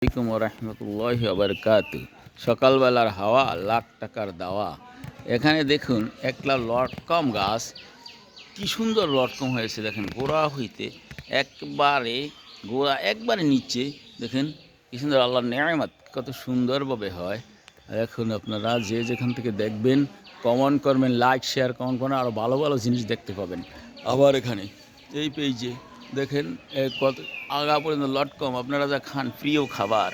আসসালামু আলাইকুম রহমতুল্লাহি বারকাতু। সকালবেলার হাওয়া লাখ টাকার দাওয়া। এখানে দেখুন একটা লটকম গাছ, কি সুন্দর লটকম হয়েছে দেখেন। গোড়া হইতে একবারে গোড়া একবারে নিচে দেখেন কি সুন্দর, আল্লাহর নেয়ামত কত সুন্দরভাবে হয়। এখন আপনারা যে যেখান থেকে দেখবেন কমেন্ট করবেন, লাইক শেয়ার কমেন্ট করবেন, আরও ভালো ভালো জিনিস দেখতে পাবেন। আবার এখানে এই পেজে দেখেন কত আগা পর্যন্ত লটকম, আপনারা যা খান প্রিয় খাবার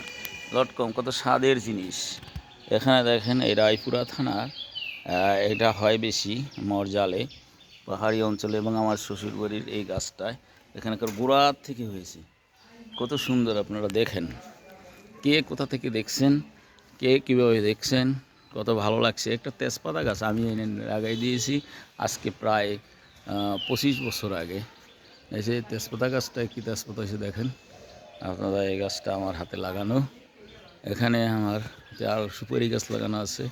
লটকম, কত স্বাদের জিনিস। এখানে দেখেন এই রায়পুরা থানার এটা হয় বেশি মরজালে পাহাড়ি অঞ্চলে, এবং আমার শ্বশুরবাড়ির এই গাছটায় এখানকার গোড়ার থেকে হয়েছে। কত সুন্দর, আপনারা দেখেন। কে কোথা থেকে দেখছেন, কে কীভাবে দেখছেন, কত ভালো লাগছে। একটা তেজপাতা গাছ আমি এনে লাগাই দিয়েছি আজকে প্রায় 25 বছর আগে। এই যে তেজপাতা গাছটা কি তেজপাতা হয়েছে দেখেন আপনারা। এই গাছটা আমার হাতে লাগানো। এখানে আমার আর সুপারি গাছ লাগানো আছে।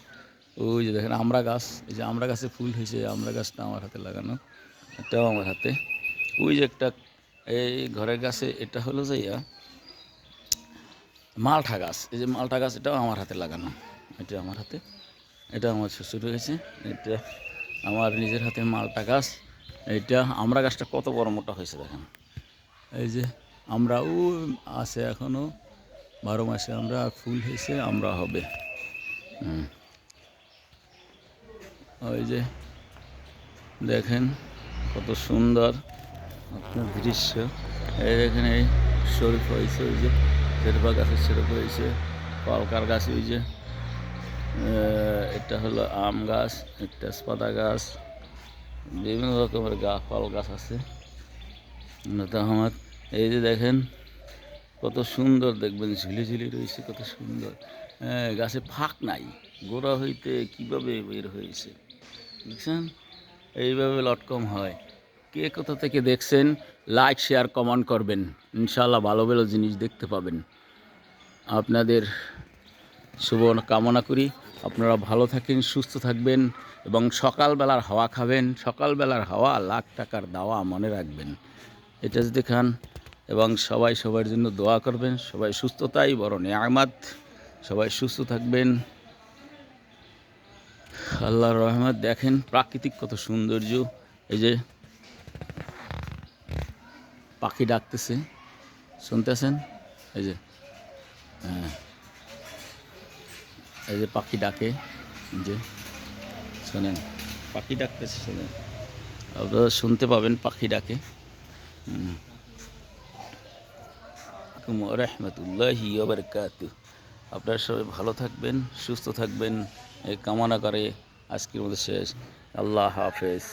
ওই যে দেখেন আমড়া গাছ, এই যে আমড়া গাছে ফুল হয়েছে, আমড়া গাছটা আমার হাতে লাগানো, এটাও আমার হাতে। ওই যে একটা এই ঘরের গাছে, এটা হলো যে মালটা গাছ, এই যে মালটা গাছ, এটাও আমার হাতে লাগানো, এটা আমার হাতে, এটা আমার শ্বশুর হয়েছে, এটা আমার নিজের হাতে মালটা গাছ। এইটা আমড়া গাছটা কত বড় মোটা হয়েছে দেখেন। এই যে আমরাও আছে এখনও 12 মাসে আমরা, ফুল হয়েছে আমরা হবে। ওই যে দেখেন কত সুন্দর আপনার দৃশ্য। এই দেখেন এই শরীফ হয়েছে, ওই যে শেরফা গাছের শরীফ হয়েছে, কলকার গাছ, ওই যে এটা হলো আম গাছ, তেজপাতা গাছ, বিভিন্ন রকমের ফল গাছ আছে। আমার এই যে দেখেন কত সুন্দর, দেখবেন ঝিলি ঝিলি রয়েছে, কত সুন্দর। গাছে ফাঁক নাই, গোড়া হইতে কীভাবে বের হয়েছে দেখছেন। এইভাবে লটকম হয়। কে কোথা থেকে দেখছেন লাইক শেয়ার কমেন্ট করবেন, ইনশাআল্লাহ ভালো ভালো জিনিস দেখতে পাবেন। আপনাদের শুভ কামনা করি, আপনারা ভালো থাকেন, সুস্থ থাকবেন, এবং সকালবেলার হাওয়া খাবেন। সকালবেলার হাওয়া লাখ টাকার দাওয়া, মনে রাখবেন। এটা যদি খান, এবং সবাই সবার জন্য দোয়া করবেন। সবাই সুস্থতাই বড় নেয়ামত, সবাই সুস্থ থাকবেন। আল্লাহর রহমত। দেখেন প্রাকৃতিক কত সৌন্দর্য। এই যে পাখি ডাকতেছে, শুনতেছেন? এই যে হ্যাঁ, এই যে পাখি ডাকে, যে শোনেন পাখি ডাকতেছে, শোনেন, আপনারা শুনতে পাবেন পাখি ডাকে। রহমতুল্লাহি ওয়া বারাকাতুহু। আপনারা সবাই ভালো থাকবেন, সুস্থ থাকবেন এই কামনা করে আজকের মতো শেষ। আল্লাহ হাফেজ।